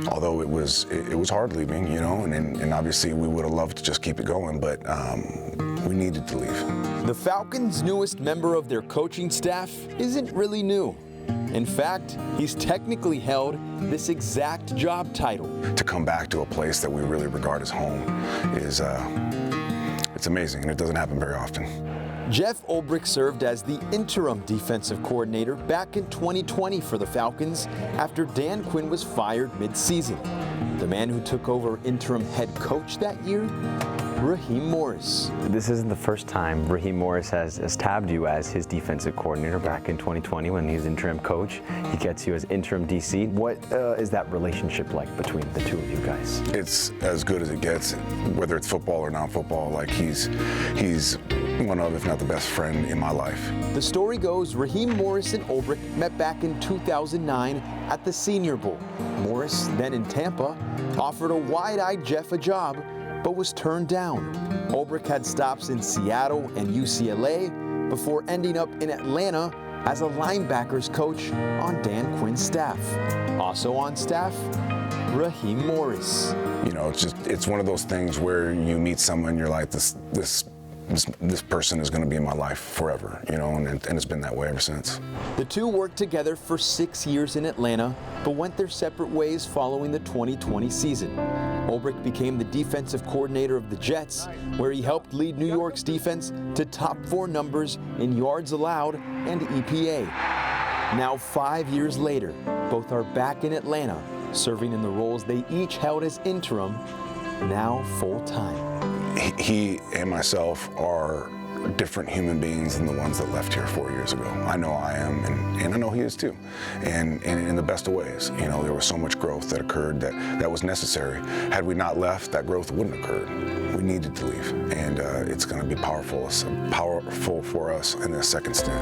although it was hard leaving, you know, and obviously we would have loved to just keep it going, but we needed to leave. The Falcons' newest member of their coaching staff isn't really new. In fact, he's technically held this exact job title. To come back to a place that we really regard as home is, it's amazing, and it doesn't happen very often. Jeff Ulbrich served as the interim defensive coordinator back in 2020 for the Falcons after Dan Quinn was fired mid-season. The man who took over interim head coach that year, Raheem Morris. This isn't the first time Raheem Morris has tabbed you as his defensive coordinator. Back in 2020 when he was interim coach, he gets you as interim DC. What is that relationship like between the two of you guys? It's as good as it gets, whether it's football or non-football. Like he's one of, if not the best friend in my life. The story goes Raheem Morris and Ulbrich met back in 2009 at the Senior Bowl. Morris, then in Tampa, offered a wide-eyed Jeff a job, but was turned down. Ulbrich had stops in Seattle and UCLA before ending up in Atlanta as a linebackers coach on Dan Quinn's staff. Also on staff, Raheem Morris. You know, it's one of those things where you meet someone, you're like, this person is going to be in my life forever, you know, and it's been that way ever since. The two worked together for 6 years in Atlanta, but went their separate ways following the 2020 season. Ulbrich became the defensive coordinator of the Jets, where he helped lead New York's defense to top 4 numbers in yards allowed and EPA. Now 5 years later, both are back in Atlanta, serving in the roles they each held as interim, now full-time. He and myself are different human beings than the ones that left here 4 years ago. I know I am, and I know he is too. And in the best of ways. You know, there was so much growth that occurred that was necessary. Had we not left, that growth wouldn't have occurred. We needed to leave, and it's going to be powerful for us in this second stint.